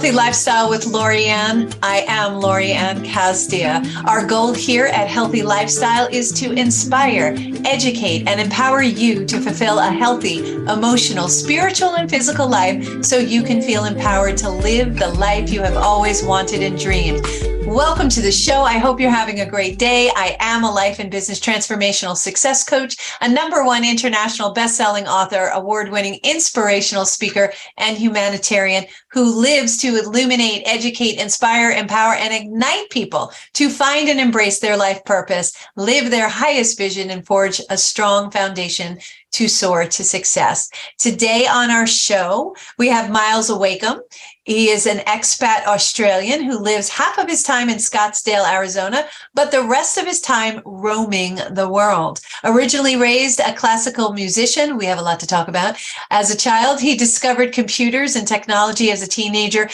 Healthy Lifestyle with Lorianne. I am Lorianne Casdia. Our goal here at Healthy Lifestyle is to inspire, educate, and empower you to fulfill a healthy, emotional, spiritual, and physical life so you can feel empowered to live the life you have always wanted and dreamed. Welcome to the show. I hope you're having a great day. I am a life and business transformational success coach, a #1 international best-selling author, award-winning inspirational speaker, and humanitarian who lives to illuminate, educate, inspire, empower, and ignite people to find and embrace their life purpose, live their highest vision, and forge a strong foundation to soar to success. Today on our show, we have Myles Wakeham. He is an expat Australian who lives half of his time in Scottsdale, Arizona, but the rest of his time roaming the world. Originally raised a classical musician, we have a lot to talk about. As a child, he discovered computers and technology as a teenager,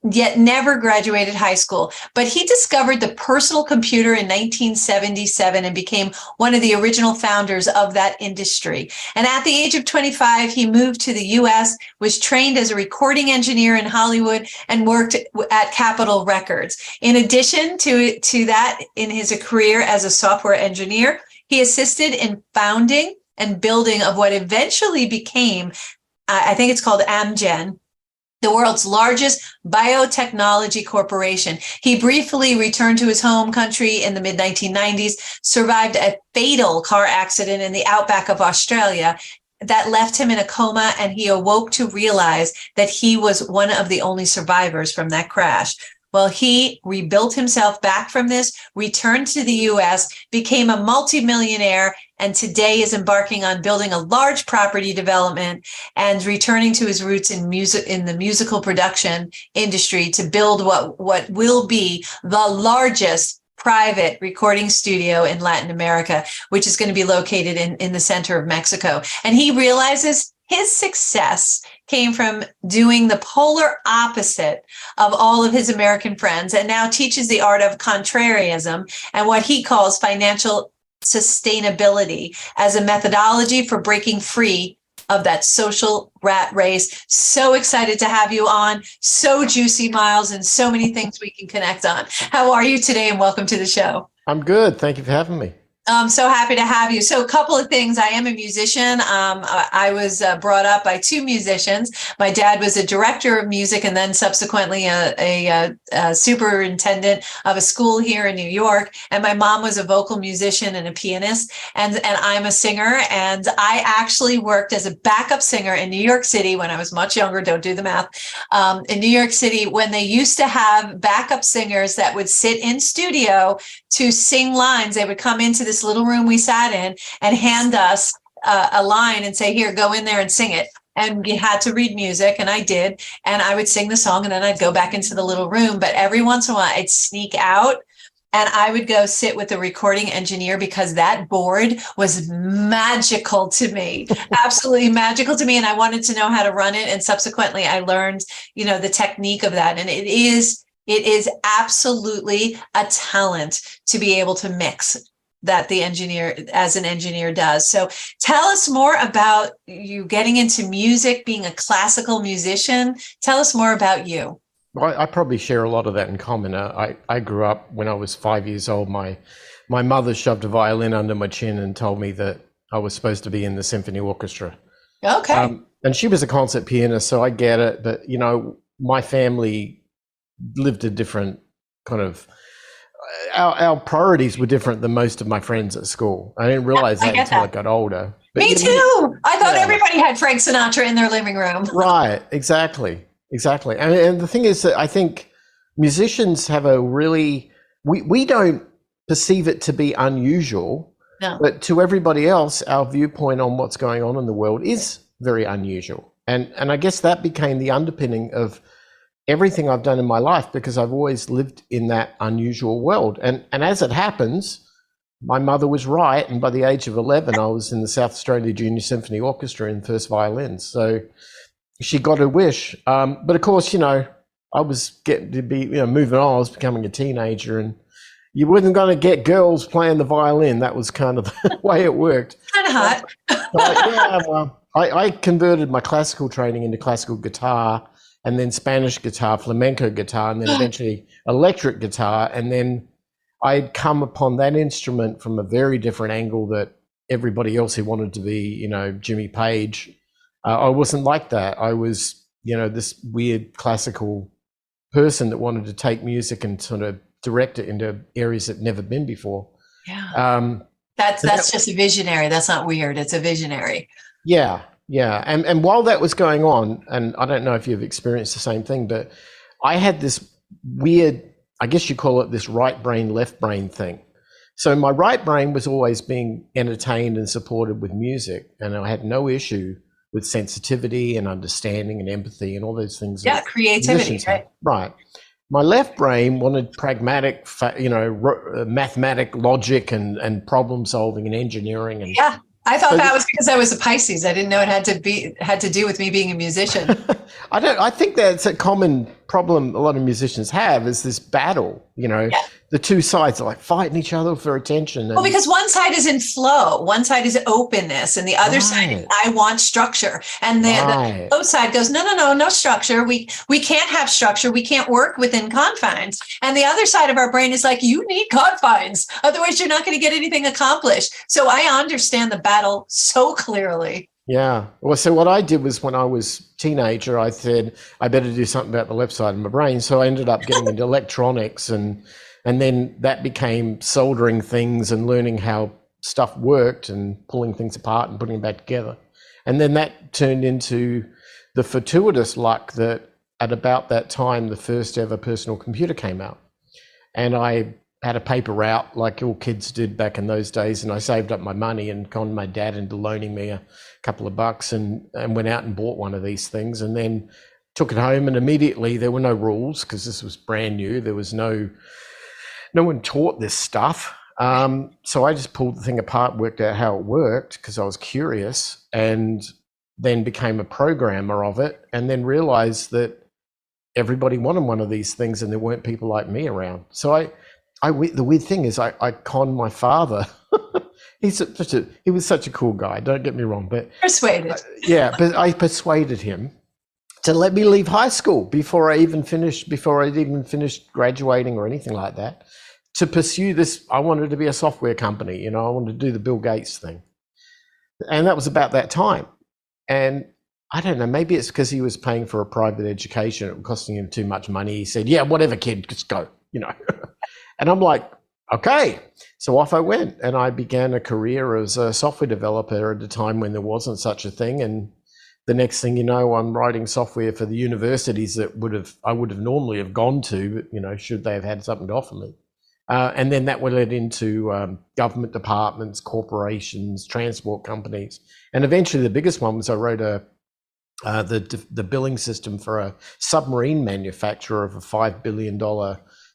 yet never graduated high school. But he discovered the personal computer in 1977 and became one of the original founders of that industry. And at the age of 25, he moved to the US, was trained as a recording engineer in Hollywood, and worked at Capitol Records. In addition to that, in his career as a software engineer, he assisted in founding and building of what eventually became, I think it's called Amgen, the world's largest biotechnology corporation. He briefly returned to his home country in the mid-1990s, survived a fatal car accident in the outback of Australia that left him in a coma, and he awoke to realize that he was one of the only survivors from that crash. Well, he rebuilt himself back from this, returned to the US, became a multimillionaire, and today is embarking on building a large property development and returning to his roots in music, in the musical production industry, to build what will be the largest private recording studio in Latin America, which is going to be located in the center of Mexico. And he realizes his success came from doing the polar opposite of all of his American friends, and now teaches the art of contrarianism and what he calls financial sustainability as a methodology for breaking free of that social rat race. So excited to have you on. So juicy, Myles, and so many things we can connect on. How are you today? And welcome to the show. I'm good. Thank you for having me. I'm so happy to have you. So a couple of things. I am a musician. I was brought up by two musicians. My dad was a director of music and then subsequently a superintendent of a school here in New York. And my mom was a vocal musician and a pianist. And I'm a singer. And I actually worked as a backup singer in New York City when I was much younger. Don't do the math. In New York City, when they used to have backup singers that would sit in studio to sing lines, they would come into this little room we sat in and hand us a line and say, here, go in there and sing it. And you had to read music, and I did. And I would sing the song, and then I'd go back into the little room. But every once in a while, I'd sneak out, and I would go sit with the recording engineer, because that board was magical to me, absolutely magical to me. And I wanted to know how to run it. And subsequently, I learned, the technique of that. And it is absolutely a talent to be able to mix that the engineer, as an engineer, does. So tell us more about you getting into music, being a classical musician. Tell us more about you. Well, I probably share a lot of that in common. I grew up when I was 5 years old. My mother shoved a violin under my chin and told me that I was supposed to be in the symphony orchestra. Okay. And she was a concert pianist, so I get it. But, my family lived a different kind of, our priorities were different than most of my friends at school. I didn't realize that until I got older. But me too. I thought everybody had Frank Sinatra in their living room. Right, exactly. And the thing is that I think musicians have a really, we don't perceive it to be unusual, no. But to everybody else, our viewpoint on what's going on in the world is very unusual. And I guess that became the underpinning of everything I've done in my life, because I've always lived in that unusual world. And as it happens, my mother was right. And by the age of 11, I was in the South Australia Junior Symphony Orchestra in first violin. So she got her wish. But of course, I was getting to be, moving on. I was becoming a teenager, and you wasn't going to get girls playing the violin. That was kind of the way it worked. Kind of hot. But, yeah, well, I converted my classical training into classical guitar and then Spanish guitar, flamenco guitar, and then eventually electric guitar. And then I'd come upon that instrument from a very different angle that everybody else who wanted to be, you know, Jimmy Page. I wasn't like that. I was, you know, this weird classical person that wanted to take music and sort of direct it into areas that never been before. Yeah. That's just a visionary. That's not weird. It's a visionary. Yeah. Yeah. And while that was going on, and I don't know if you've experienced the same thing, but I had this weird, I guess you call it this right brain, left brain thing. So my right brain was always being entertained and supported with music, and I had no issue with sensitivity and understanding and empathy and all those things. Yeah, creativity, right? Right. My left brain wanted pragmatic, you know, mathematic logic and problem solving and engineering. And yeah, I thought that was because I was a Pisces. I didn't know it had to do with me being a musician. I think that's a common problem a lot of musicians have, is this battle, you know. Yeah. The two sides are like fighting each other for attention. Well, because one side is in flow, one side is openness, and the other side is I want structure. And the flow side goes, no structure. We can't have structure. We can't work within confines. And the other side of our brain is like, you need confines. Otherwise, you're not going to get anything accomplished. So I understand the battle so clearly. Yeah. Well, so what I did was, when I was a teenager, I said, I better do something about the left side of my brain. So I ended up getting into electronics, and then that became soldering things and learning how stuff worked and pulling things apart and putting them back together. And then that turned into the fortuitous luck that at about that time, the first ever personal computer came out. And I had a paper route like all kids did back in those days. And I saved up my money and conned my dad into loaning me a couple of bucks and went out and bought one of these things, and then took it home. And immediately there were no rules, because this was brand new. There was no one taught this stuff. So I just pulled the thing apart, worked out how it worked because I was curious, and then became a programmer of it, and then realized that everybody wanted one of these things and there weren't people like me around. So the weird thing is I conned my father. He was such a cool guy, don't get me wrong, but persuaded. But I persuaded him to let me leave high school before I'd even finished graduating or anything like that, to pursue this. I wanted to be a software company, you know, I wanted to do the Bill Gates thing. And that was about that time. And I don't know, maybe it's because he was paying for a private education, it was costing him too much money. He said, yeah, whatever, kid, just go, you know. And I'm like, okay. So off I went, and I began a career as a software developer at a time when there wasn't such a thing. And the next thing you know, I'm writing software for the universities that I would have normally have gone to, but, you know, should they have had something to offer me. And then that would lead into government departments, corporations, transport companies. And eventually the biggest one was I wrote the billing system for a submarine manufacturer of a $5 billion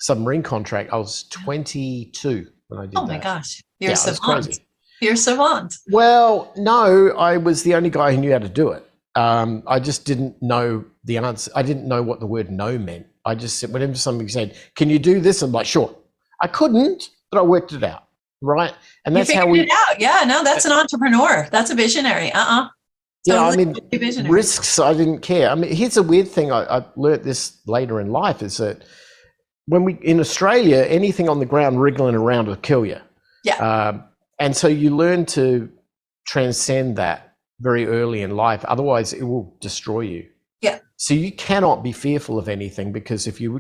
submarine contract. I was 22 when I did that. Oh my gosh, you're a savant. Crazy. You're a savant. Well, no, I was the only guy who knew how to do it. I just didn't know the answer. I didn't know what the word no meant. I just said, whenever somebody said, can you do this? I'm like, sure. I couldn't, but I worked it out, right? And that's how we... it out. Yeah, no, that's an entrepreneur. That's a visionary. Yeah, totally, I mean, risks, I didn't care. I mean, here's a weird thing. I learned this later in life, is that in Australia, anything on the ground wriggling around will kill you. Yeah. And so you learn to transcend that very early in life. Otherwise, it will destroy you. Yeah. So you cannot be fearful of anything, because if you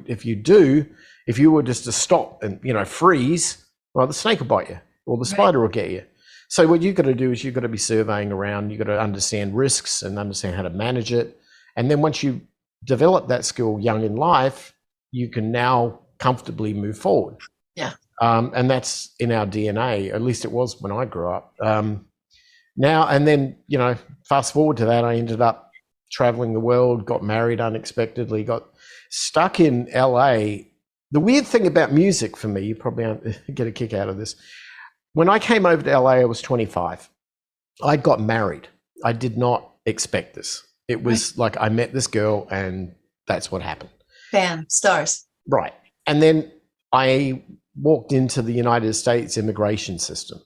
were just to stop and, you know, freeze, well, the snake will bite you, or the spider will get you. So what you've got to do is you've got to be surveying around. You've got to understand risks and understand how to manage it. And then once you develop that skill young in life, you can now comfortably move forward. Yeah. And that's in our DNA. At least it was when I grew up. Now, and then, you know, fast forward to that, I ended up traveling the world, got married unexpectedly, got stuck in LA. The weird thing about music for me, you probably get a kick out of this. When I came over to LA, I was 25. I got married. I did not expect this. It was like I met this girl and that's what happened. Bam, stars. Right. And then I walked into the United States immigration system.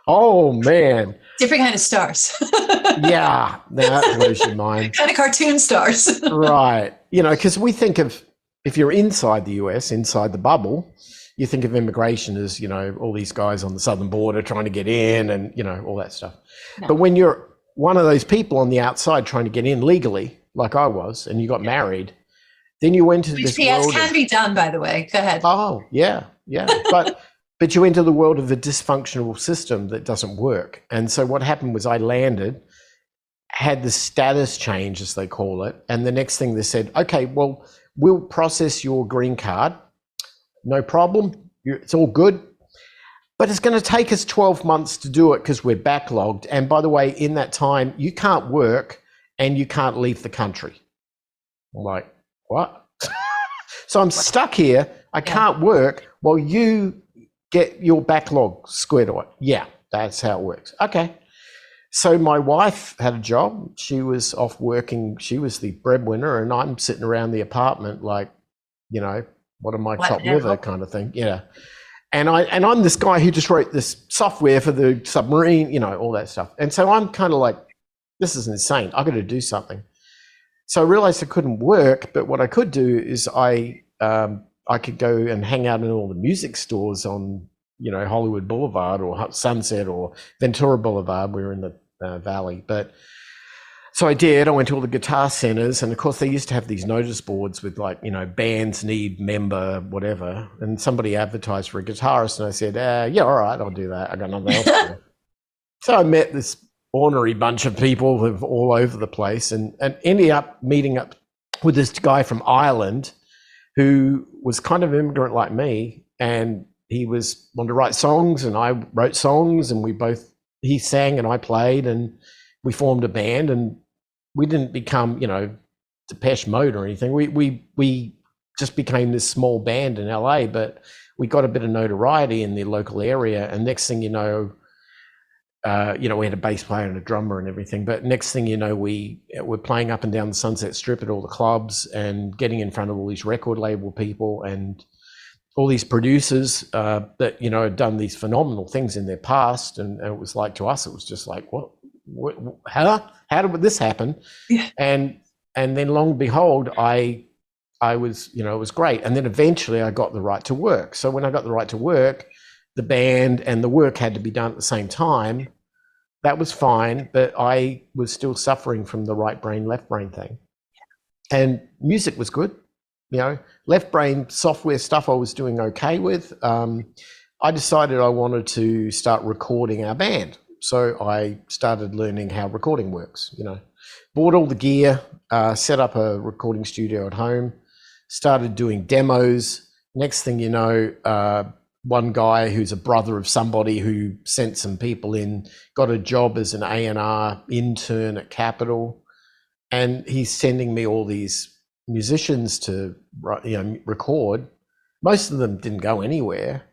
Oh man. Different kind of stars. Yeah, that blows your mind. Kind of cartoon stars. Right. You know, because we think of, if you're inside the US, inside the bubble, you think of immigration as, you know, all these guys on the southern border trying to get in and, you know, all that stuff. No. But when you're one of those people on the outside trying to get in legally, like I was, and you got married, then you went to this world. Can be done, by the way. Go ahead. Oh, yeah. But you enter the world of the dysfunctional system that doesn't work. And so what happened was I landed, had the status change, as they call it. And the next thing they said, okay, well, we'll process your green card. No problem. It's all good. But it's going to take us 12 months to do it because we're backlogged. And by the way, in that time, you can't work and you can't leave the country. I'm like, what? So I'm stuck here. I can't work while you get your backlog squared away. Yeah, that's how it works. Okay. So my wife had a job. She was off working. She was the breadwinner, and I'm sitting around the apartment like, you know, what am I chopped liver kind of thing. Yeah. And I'm this guy who just wrote this software for the submarine, you know, all that stuff. And so I'm kind of like, this is insane. I've got to do something. So I realized I couldn't work, but what I could do is I could go and hang out in all the music stores on, you know, Hollywood Boulevard or Sunset or Ventura Boulevard. We were in the valley. But so I did. I went to all the guitar centers, and of course they used to have these notice boards with like, you know, bands need member, whatever. And somebody advertised for a guitarist, and I said, yeah, all right, I'll do that. I got nothing else to do. So I met this ornery bunch of people who were all over the place, and ended up meeting up with this guy from Ireland who was kind of immigrant like me, and he wanted to write songs, and I wrote songs, and he sang and I played, and we formed a band, and we didn't become, you know, Depeche Mode or anything. We just became this small band in LA, but we got a bit of notoriety in the local area, and next thing you know, we had a bass player and a drummer and everything. But next thing you know, we were playing up and down the Sunset Strip at all the clubs and getting in front of all these record label people and all these producers that, you know, had done these phenomenal things in their past. And it was like, to us, it was just like, what how did this happen? Yeah. And then long and behold, I was, you know, it was great. And then eventually I got the right to work. So when I got the right to work, the band and the work had to be done at the same time. That was fine, but I was still suffering from the right brain, left brain thing. And music was good. You know, left brain software stuff I was doing okay with. I decided I wanted to start recording our band. So I started learning how recording works, you know, bought all the gear, set up a recording studio at home, started doing demos. Next thing you know, one guy who's a brother of somebody who sent some people in, got a job as an A&R intern at Capitol, and he's sending me all these musicians to, you know, record. Most of them didn't go anywhere,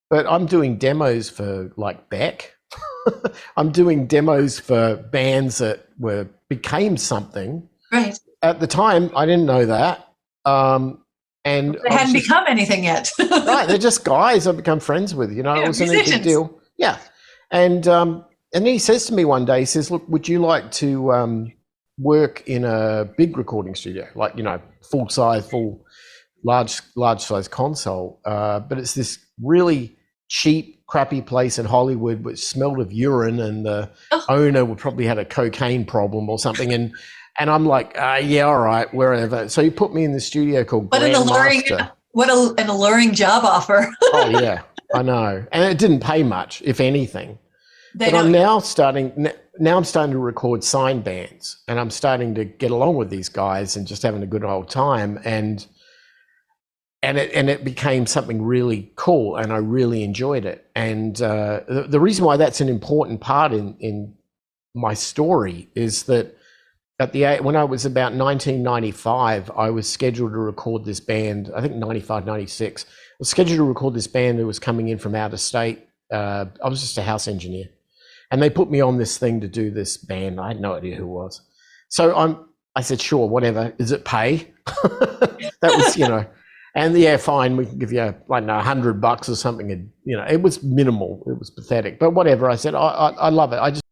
but I'm doing demos for like Beck. I'm doing demos for bands that became something. Right. At the time, I didn't know that. And they hadn't become anything yet. Right, they're just guys I've become friends with, you know. Yeah, it wasn't a big deal. Yeah. And he says to me one day, he says, look, would you like to work in a big recording studio, like, you know, large size console, but it's this really cheap, crappy place in Hollywood which smelled of urine, and the owner would probably had a cocaine problem or something. And I'm like, yeah, all right, wherever. So he put me in the studio called Grandmaster. What an alluring job offer. Oh, yeah, I know. And it didn't pay much, if anything. But I'm now starting to record sign bands, and I'm starting to get along with these guys and just having a good old time. And it became something really cool, and I really enjoyed it. And the reason why that's an important part in my story is that when I was about 1995, I was scheduled to record this band. I think 95, 96. I was scheduled to record this band who was coming in from out of state. I was just a house engineer, and they put me on this thing to do this band. I had no idea who it was. So I said, sure, whatever. Does it pay? That was, you know. And yeah, fine, we can give you, like, $100 or something. And, you know, it was minimal. It was pathetic. But whatever. I said, I love it. I just